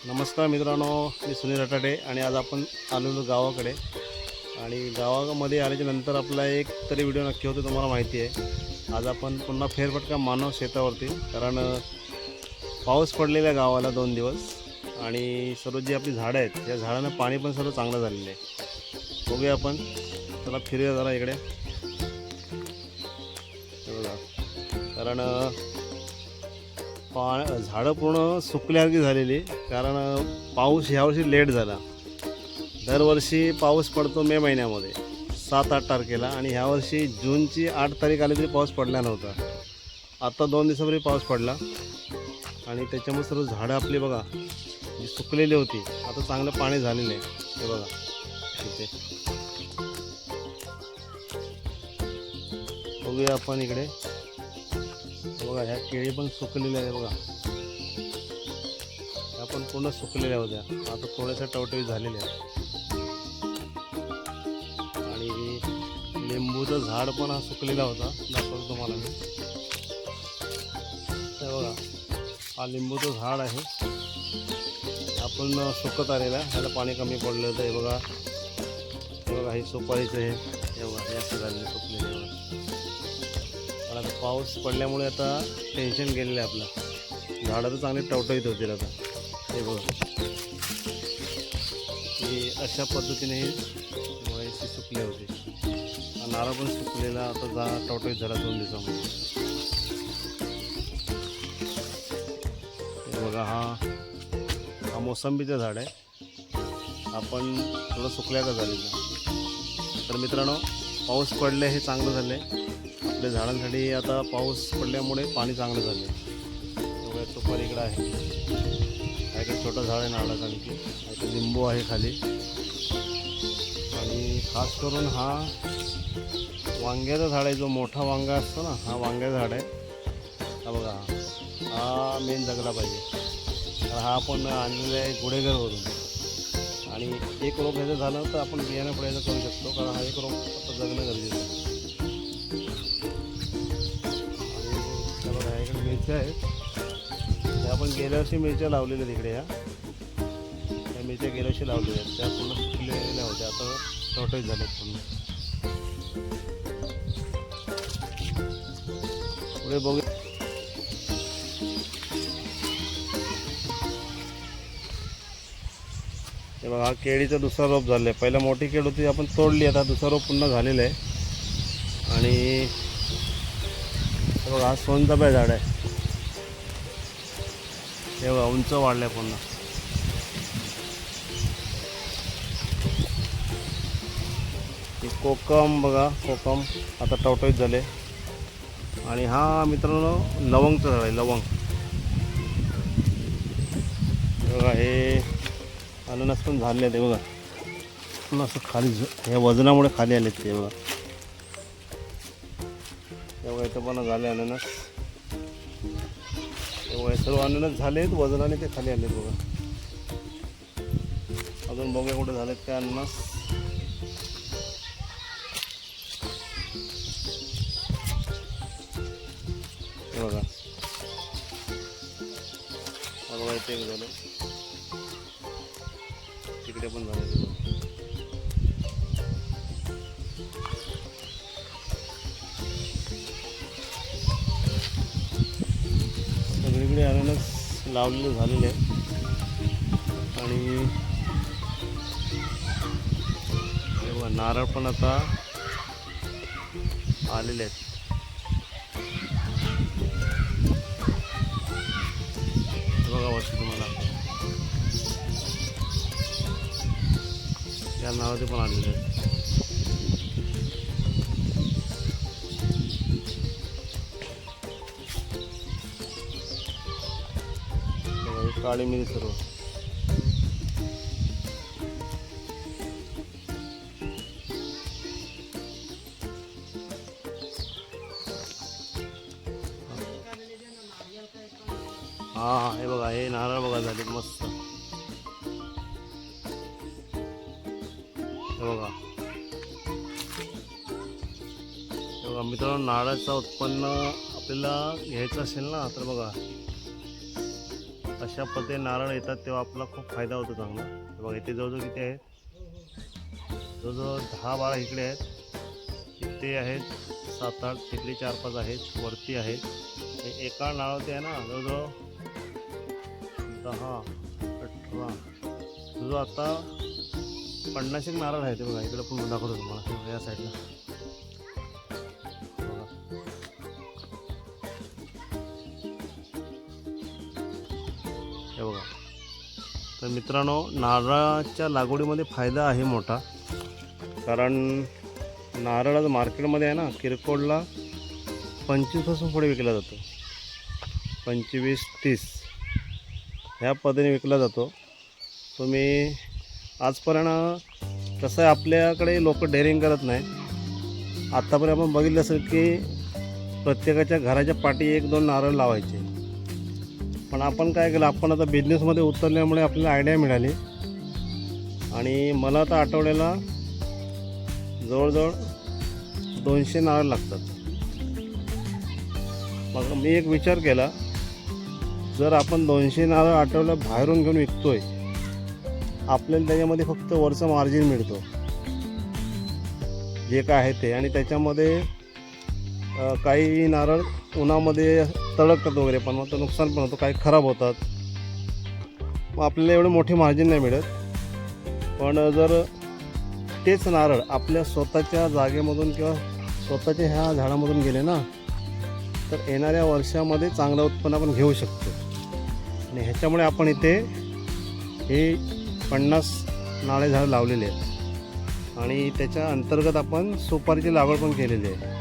नमस्कार मित्रांनो, मी सुनील रटाटे आणि आज आपण आलेलो गावाकडे. आणि गावामध्ये आल्याच्या नंतर आपला एक तरी व्हिडिओ नक्की होतो, तुम्हाला माहिती आहे. आज आपण पुन्हा फेरफटका मानव शेतावरती, कारण पाऊस पडलेला गावाला 2 दिवस आणि सर्व जी आपली झाडं आहेत त्या झाडांना पाणी पण सर्व चांगलं झालेलं आहे. बघूया आपण, चला फिरूया जरा इकडे. बघा, कारण झाडं पूर्ण सुकल्यासारखी झालेली, कारण पाऊस ह्यावर्षी लेट झाला. दरवर्षी पाऊस पडतो मे महिन्यामध्ये 7-8 तारखेला, आणि ह्यावर्षी जूनची 8 तारीख आली तरी पाऊस पडला नव्हता. आता 2 दिवसापूर्वी पाऊस पडला आणि त्याच्यामुळे सर्व झाडं आपली बघा जी सुकलेली होती आता चांगलं पाणी झालेलं आहे. हे बघा इथे, बघूया आपण इकडे. बघा ह्या केळी पण सुकलेल्या आहे. बघा ह्या पण पूर्ण सुकलेल्या होत्या, आता थोड्याशा टवटवीत झालेल्या आहेत. आणि लिंबूचं झाड पण हा सुकलेला होता, दाखवतो तुम्हाला मी. हे बघा, हा लिंबूचं झाड आहे, आपण सुकत आलेला, ह्याला पाणी कमी पडलं होतं. हे बघा, हे बघा, हे सुपारीचं हे बघा, हे असं झालेलं सुकलेलं. आता पाऊस पडल्यामुळे आता टेन्शन गेलेलं आहे आपलं. झाडं तर चांगली टवटवीत होतील आता. हे बघा, की अशा पद्धतीने हे सुकले होते. नारळ पण सुकलेला आता टवटवीत झाला 2 दिवसामध्ये. हे बघा, हा मोसंबीचं झाड आहे, आपण थोडं सुकल्याचं झालेलं. तर मित्रांनो, पाऊस पडले हे चांगलं झालं आहे आपल्या झाडांसाठी. आता पाऊस पडल्यामुळे पाणी चांगलं झालं आहे. सुपारी इकडं आहे, काही छोटं झाड आहे नारळाचं, आणखी काही लिंबू आहे खाली. आणि खास करून हा वांग्याचा झाड आहे, जो मोठा वांगा असतो ना, हा वांग्याचा झाड आहे. हा बघा, हा मेन जगला पाहिजे. हा आपण आणलेला आहे गुडेघरवरून, आणि एक रोप ह्याचं झालं तर आपण बियाणं पडायचं करू शकतो, कारण हा एक रोप आता जगणं गरजेचं आहे. मिरच्या आहेत, त्या आपण गेल्या वर्षी मिरच्या लावलेल्या तिकडे. त्या मिरच्या गेल्या वर्षी लावलेल्या आहेत, त्या पूर्ण सुकलेल्या होत्या, आता टवटवीत झाल्यात पूर्ण. पुढे बघू. हे बघा, हा केळीचा दुसरा रोप झाला आहे. पहिला मोठी केळ होती, आपण तोडली, आता दुसरा रोप पुन्हा झालेला आहे. आणि हे बघा, हा सोनचाफ्या झाड आहे. हे बघा, उंच वाढलं पुन्हा. हे कोकम बघा, कोकम आता टवटवीत झाले. आणि हा मित्रांनो लवंगचं झाड आहे, लवंग. बघा, हे अननस पण झाले आहेत. बघा पुन्हा असं खाली, हे वजनामुळे खाली आले ते. बघा, तेव्हा इथं पण झाले अननस. तेव्हा सर्व अननस झाले आहेत, वजनाने ते खाली आले. बघा, अजून बघा कुठे झालेत काय अननस. बघा, बघा इथे एक झालं, तिकडे पण झाले. सगळीकडे अननस लावलेले झालेले आहे. आणि बघा, नारळ पण आता आलेले आहेत. बघा वरती तुम्हाला या नावाचे पण आलेले आहेत. काळी मिरी सर्व. हा, हे बघा, हे नारळ बघा झाले मस्त. हे बघा, मित्रांनो, नारळाचं उत्पन्न आपल्याला घ्यायचं असेल ना, तर बघा अशा पद्धतीने नारळ येतात तेव्हा आपला खूप फायदा होतो चांगला. बघा इथे जवळजवळ किती आहेत, जवळजवळ 10-12 इकडे आहेत, इथे आहेत 7-8, तिकडे 4-5 आहेत, वरती आहेत. एका नारळावरती आहे ना जवळजवळ 10-18, जो आता 50 नारळ आहे. ते बघा इकडे पण दाखवतो तुम्हाला या साईडला. हे बघा. तर मित्रांनो, नारळाच्या लागवडीमध्ये फायदा आहे मोठा, कारण नारळाचं मार्केटमध्ये आहे ना किरकोळला 25 पासून पुढे विकला जातो, 25-30 ह्या पद्धतीने विकला जातो. तुम्ही आजपर्यंत कसं आहे, आपल्याकडे लोक डेअरिंग करत नाही. आत्तापर्यंत आपण बघितलं असेल की प्रत्येकाच्या घराच्या पाठी 1-2 नारळ लावायचे. पण आपण काय केलं, आपण आता बिझनेसमध्ये उतरल्यामुळे आपल्याला आयडिया मिळाली आणि मला आता आठवड्याला जवळजवळ 200 नारळ लागतात. मग मी एक विचार केला, जर आपण 200 नारळ आठवड्याला बाहेरून घेऊन विकतोय, आपल्याला त्याच्यामध्ये फक्त वरचं मार्जिन मिळतो जे काय आहे ते, आणि त्याच्यामध्ये काही नारळ उन्हामध्ये तळकतात वगैरे, पण मग नुकसान पण होतं, काही खराब होतात. मग आपल्याला एवढं मोठी मार्जिन नाही मिळत. पण जर तेच नारळ आपल्या स्वतःच्या जागेमधून किंवा स्वतःच्या ह्या झाडामधून गेले ना, तर येणाऱ्या वर्षामध्ये चांगलं उत्पन्न आपण घेऊ शकतो. आणि ह्याच्यामुळे आपण इथे हे 50 नारळ झाडं लावलेले आहेत आणि त्याच्या अंतर्गत आपण सुपारीची लागवड पण केलेली आहे.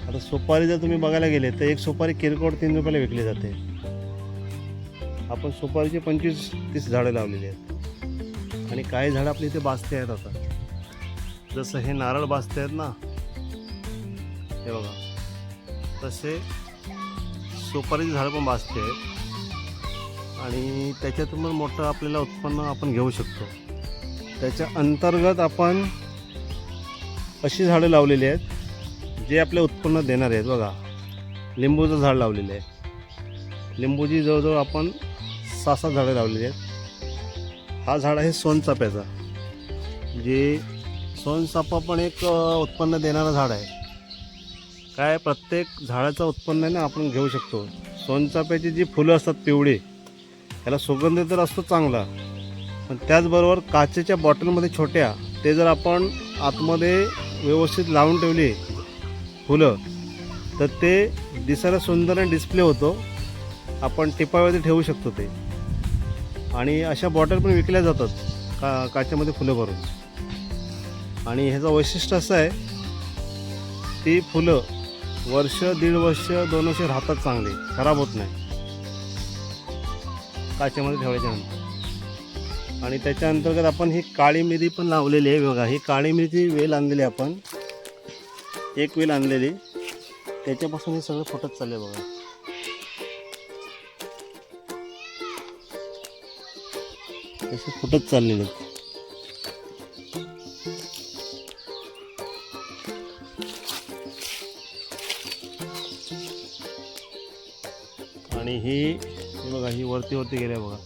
आता सुपारी जर तुम्ही बघायला गेले तर एक सुपारी किरकोळ 3 रुपयाला विकली जाते. आपण सुपारीची 25-30 झाडं लावलेली आहेत आणि काही झाडं आपल्या इथे बास्ते आहेत. आता जसं हे नारळ बास्ते आहेत ना, हे बघा, तसे सुपारीची झाडं पण बास्ते आहेत आणि त्याच्यातून पण मोठं आपल्याला उत्पन्न आपण घेऊ शकतो. त्याच्या अंतर्गत आपण अशी झाडं लावलेली आहेत जे आपले उत्पन्न देणार आहेत. बघा, लिंबूचं झाड लावलेलं आहे. लिंबूची जवळजवळ आपण 6-7 झाडं लावलेली आहेत. हा झाड आहे सोनचाफ्याचा, जे सोनचाफा पण एक उत्पन्न देणारं झाड आहे. काय, प्रत्येक झाडाचं उत्पन्न आहे ना आपण घेऊ शकतो. सोनचाफ्याची जी फुलं असतात पिवळी, त्याला सुगंध तर असतो चांगला, पण त्याचबरोबर काचेच्या बॉटलमध्ये छोट्या, ते जर आपण आतमध्ये व्यवस्थित लावून ठेवली फुलं, तर ते दिसायला सुंदर आणि डिस्प्ले होतो. आपण टिपावरती ठेवू शकतो ते. आणि अशा बॉटल पण विकल्या जातात काचेमध्ये फुलं भरून. आणि ह्याचं वैशिष्ट्य असं आहे, ती फुलं वर्ष, 1.5 वर्ष, 2 वर्ष राहतात, चांगले खराब होत नाही काचेमध्ये ठेवल्याच्यानंतर. आणि त्याच्या अंतर्गत आपण ही काळी मिरी पण लावलेली आहे. बघा, ही काळी मिरीची वेल आणलेली आपण, एक वेल आणलेली, त्याच्यापासून हे सगळं फुटत चालले. बघा, तसे फुटत चाललेले. आणि ही बघा, ही वरती गेल्या बघा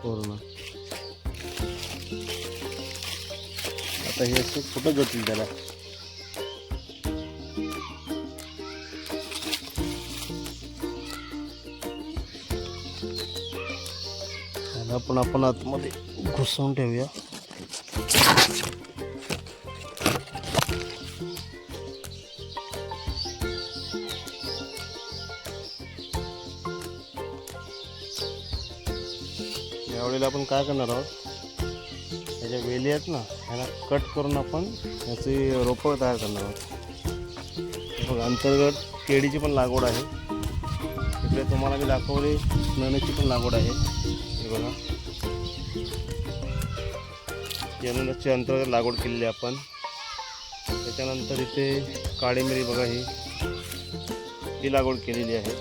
पूर्ण. आता हे असं फुटत जातील त्याला. त्याला पण आपण आतमध्ये घुसवून ठेवूया. यावेळेला आपण काय करणार आहोत, ह्याच्या वेली आहेत ना, ह्याला कट करून आपण ह्याची रोपं तयार करणार आहोत. बघा, अंतर्गत केळीची पण लागवड आहे. इकडे तुम्हाला मी दाखवली नण्याची पण लागवड आहे. हे बघा, नण्याची अंतर्गत लागवड केलेली आपण. त्याच्यानंतर इथे काळी मिरी बघा, ही लागवड केलेली आहे.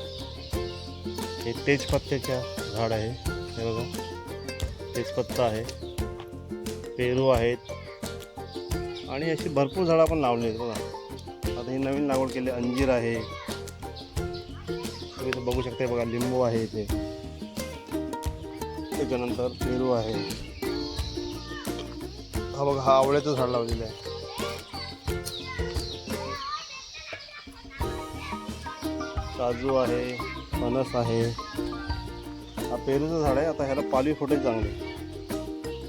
हे तेजपत्त्याच्या झाड आहे. हे बघा, तेजपत्ता आहे, पेरू आहेत आणि अशी भरपूर झाडं आपण लावली आहेत. बघा, आता ही नवीन लागवड केली, अंजीर आहे. तुम्ही इथं बघू शकता बघा, लिंबू आहे इथे, त्याच्यानंतर पेरू आहे, हा बघा हा आवळ्याचं झाड लावलेलं आहे, काजू आहे, फणस आहे, हा पेरूचं झाड आहे. आता ह्याला पालवी फुटे चांगले,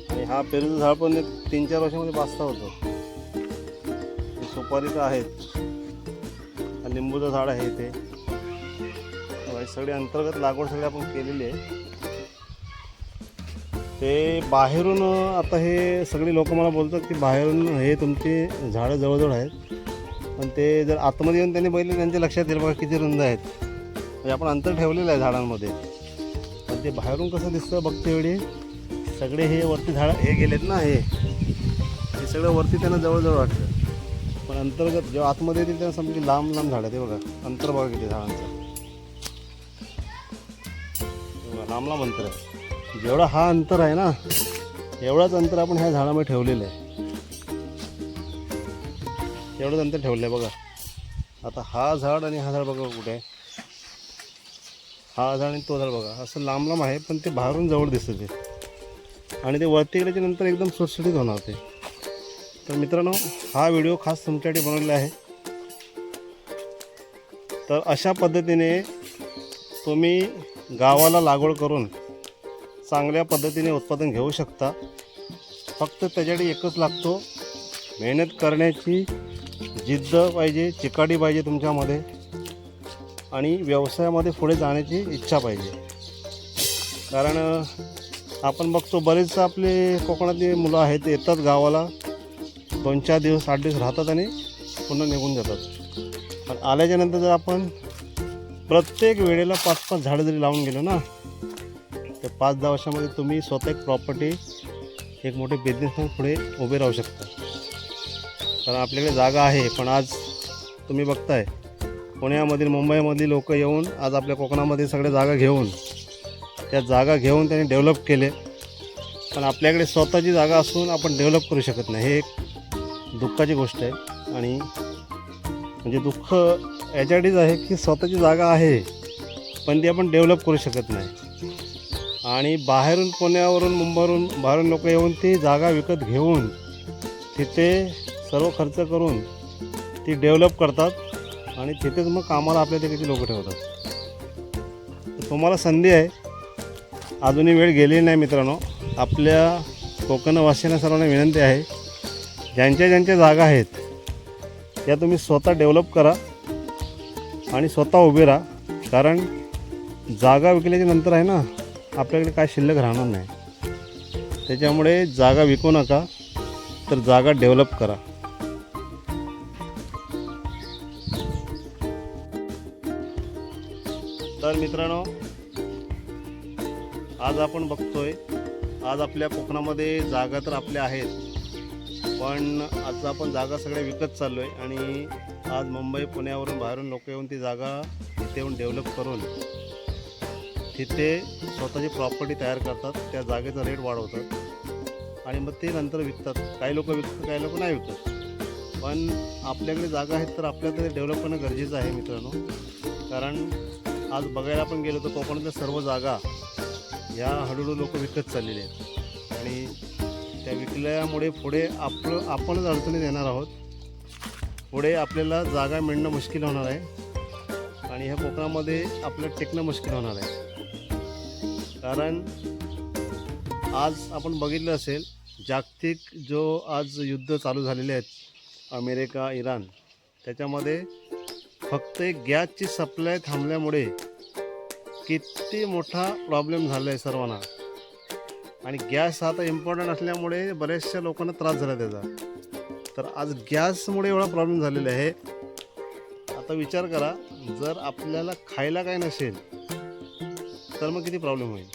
आणि हा पेरूचं झाड पण 3-4 वर्षामध्ये बास्ता होतो. सुपारी तर आहेत, हा लिंबूचं झाड आहे इथे. सगळे अंतर्गत लागवड सगळी आपण केलेली आहे. ते बाहेरून आता हे सगळे लोक मला बोलतात की बाहेरून हे तुमची झाडं जवळजवळ आहेत, पण ते जर आतमध्ये येऊन त्यांनी बघितले त्यांच्या लक्षात येईल बघा किती रुंद आहेत. म्हणजे आपण अंतर ठेवलेलं आहे झाडांमध्ये, पण ते बाहेरून कसं दिसतं बघते वेळी सगळे हे वरती झाड हे गेलेत ना, हे सगळं वरती त्यांना जवळजवळ वाटतं, पण अंतर्गत जेव्हा आतमध्ये येतील तेव्हा समजा लांब लांब झाड आहे. ते बघा अंतर बघा किती झाडांचं, लांब लांब अंतर आहे. जेवढा हा अंतर आहे ना एवढाच अंतर आपण ह्या झाडामध्ये ठेवलेलं आहे, एवढंच अंतर ठेवलं आहे बघा. आता हा झाड आणि हा झाड बघा कुठे आहे, हा झाड आणि तो झाड बघा, असं लांब लांब आहे, पण ते बाहेरून जवळ दिसतं ते, आणि ते वरती गेल्याच्या नंतर एकदम सुटसुटीत होणार ते. तर मित्रांनो, हा व्हिडिओ खास तुमच्यासाठी बनवलेला आहे. तर अशा पद्धतीने तुम्ही गावाला लागवड करून चांगल्या पद्धतीने उत्पादन घेऊ शकता. फक्त त्याच्यासाठी एकच लागतो, मेहनत करण्याची जिद्द पाहिजे, चिकाटी पाहिजे तुमच्यामध्ये, आणि व्यवसायामध्ये पुढे जाण्याची इच्छा पाहिजे. कारण आपण बघतो बरेच आपले कोकणातली मुलं आहेत, येतात गावाला 2-4 दिवस 8 दिवस राहतात आणि पुन्हा निघून जातात. पण आल्याच्यानंतर जर आपण प्रत्येक वेळेला 5-5 झाडं जरी लावून गेलो ना, तर 5-10 वर्षामध्ये तुम्ही स्वतः एक प्रॉपर्टी, एक मोठे बिझनेसमॅन पुढे उभे राहू शकता. कारण आपल्याकडे जागा आहे, पण आज तुम्ही बघताय पुण्यामधील मुंबईमधली लोक येऊन आज आपल्या कोकणामध्ये सगळ्या जागा घेऊन, त्या जागा घेऊन त्यांनी डेव्हलप केले, पण आपल्याकडे स्वतःची जागा असून आपण डेव्हलप करू शकत नाही. हे एक दुःखाची गोष्ट आहे. आणि म्हणजे दुःख याच्यासाठीच आहे की स्वतःची जागा आहे पण ती आपण डेव्हलप करू शकत नाही, आणि बाहेरून पुण्यावरून मुंबईवरून बाहेरून लोक येऊन ती जागा विकत घेऊन तिथे सर्व खर्च करून ती डेव्हलप करतात, आणि तिथेच मग कामाला आपल्या ते किती लोक ठेवतात. तर तुम्हाला संधी आहे, अजूनही वेळ गेलेली नाही मित्रांनो. आपल्या कोकणवासियांना सर्वांना विनंती आहे, ज्यांच्या जागा आहेत त्या तुम्ही स्वतः डेव्हलप करा आणि स्वतः उभे राहा. कारण जागा विकल्याच्या नंतर आहे ना, आपल्याकडे काय शिल्लक राहणार नाही. त्याच्यामुळे जागा विकू नका, तर जागा डेव्हलप करा. तर मित्रांनो, आज आपण बघतोय, आज आपल्या कोकणामध्ये जागा तर आपल्या आहेत, पण आज आपण जागा सगळ्या विकत चाललो आहे. आणि आज मुंबई पुण्यावरून बाहेरून लोक येऊन ती जागा तिथे येऊन डेव्हलप करून तिथे स्वतःची प्रॉपर्टी तयार करतात, त्या जागेचा रेट वाढवतात, आणि मग ते नंतर विकतात. काही लोक विकतात, काही लोक नाही विकत. पण आपल्याकडे जागा आहेत तर आपल्याकडे डेव्हलप करणं गरजेचं आहे मित्रांनो. कारण आज बघायला आपण गेलो तर कोकणातल्या सर्व जागा ह्या हळूहळू लोक विकत चाललेले आहेत, आणि त्या विकल्यामुळे पुढे आपणच अडचणीत येणार आहोत. पुढे आपल्याला जागा मिळणं मुश्किल होणार आहे, आणि ह्या कोकणामध्ये आपल्याला टिकणं मुश्किल होणार आहे. कारण आज आपण बघितलं असेल, जागतिक जो आज युद्ध चालू झालेले आहेत अमेरिका इराण, त्याच्यामध्ये फक्त एक गॅसची सप्लाय थांबल्यामुळे किती मोठा प्रॉब्लेम झाला आहे सर्वांना. आणि गॅस आता इम्पॉर्टंट असल्यामुळे बऱ्याचशा लोकांना त्रास झाला त्याचा. तर आज गॅसमुळे एवढा प्रॉब्लेम झालेला आहे. आता विचार करा, जर आपल्याला खायला काय नसेल तर मग किती प्रॉब्लेम होईल.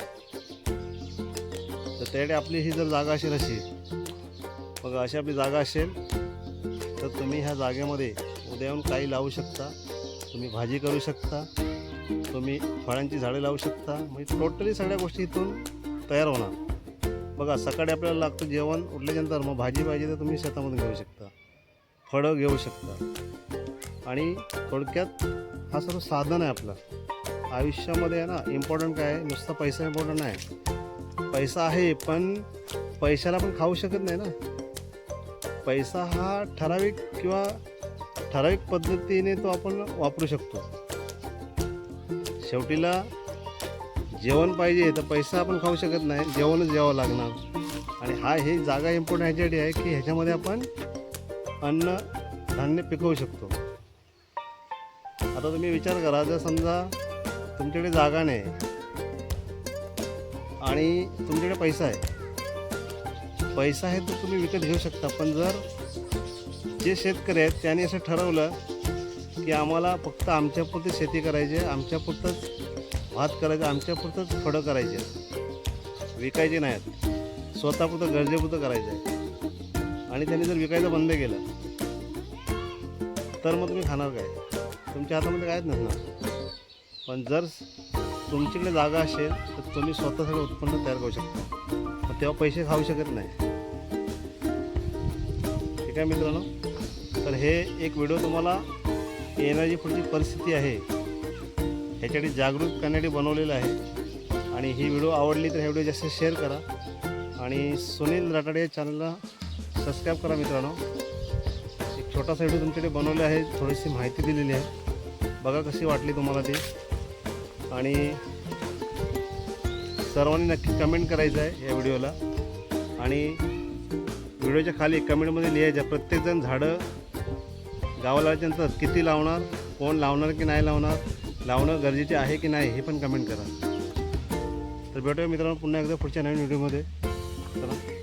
तर त्यासाठी आपली ही जर जागा असेल अशी, बघा अशी आपली जागा असेल तर तुम्ही ह्या जागेमध्ये उद्या येऊन काही लावू शकता, तुम्ही भाजी करू शकता, तुम्ही फळांची झाडे लावू शकता. म्हणजे टोटली सगळ्या गोष्टी इथून तयार होणार. बघा सकाळी आपल्याला लागतं जेवण, उठल्यानंतर मग भाजी पाहिजे तर तुम्ही शेतामधून घेऊ शकता, फळं घेऊ शकता. आणि थोडक्यात हा सर्व साधन आहे आपला. आयुष्यामध्ये आहे ना इम्पॉर्टंट काय आहे, नुसता पैसा इम्पॉर्टंट नाही. पैसा आहे पण पैशाला पण खाऊ शकत नाही ना. पैसा हा ठराविक पद्धतीने तो आपण वापरू शकतो. शेवटीला जेवण पाहिजे तर पैसा आपण खाऊ शकत नाही, जेवणच द्यावं लागणार. आणि हे जागा इम्पॉर्टंट ह्याच्यासाठी आहे की ह्याच्यामध्ये आपण अन्न धान्य पिकवू शकतो. आता तुम्ही विचार करा, जर समजा तुमच्याकडे जागा नाही आणि तुमच्याकडे पैसा आहे तर तुम्ही विकत घेऊ शकता. पण जर जे शेतकरी आहेत त्यांनी असं ठरवलं की आम्हाला फक्त आमच्यापुरती शेती करायची आहे, आमच्यापुरतंच भात करायचं, आमच्यापुरतंच फळं करायचे, विकायचे नाहीत, स्वतःपुरतं गरजेपुरतं करायचं आहे, आणि त्यांनी जर विकायचं बंद केलं तर मग तुम्ही खाणार काय? तुमच्या हातामध्ये काहीच नसणार. पण जर तुमच्याकडे जागा असेल तर तुम्ही स्वतः सगळं उत्पन्न तयार करू शकता. मग तेव्हा पैसे खाऊ शकत नाही. ठीक आहे मित्रांनो, तर हे एक व्हिडिओ तुम्हाला येणारी पुढची परिस्थिती आहे ह्याच्यासाठी जागृत करण्यासाठी बनवलेलं आहे. आणि ही व्हिडिओ आवडली तर हे व्हिडिओ जास्त शेअर करा आणि सुनील राठाडे या चॅनलला सबस्क्राईब करा. मित्रांनो, एक छोटासा व्हिडिओ तुमच्याकडे बनवले आहे, थोडीशी माहिती दिलेली आहे, बघा कशी वाटली तुम्हाला ती. आणि सर्वांनी नक्की कमेंट करायचं आहे या व्हिडिओला. आणि व्हिडिओच्या खाली कमेंटमध्ये लिहायचं प्रत्येकजण झाडं गावाला आल्यानंतर किती लावणार, कोण लावणार की नाही लावणार, लावणं गरजेचे आहे की नाही हे पण कमेंट करा. तर भेटूया मित्रांनो पुन्हा एकदा पुढच्या नवीन व्हिडिओमध्ये. चला.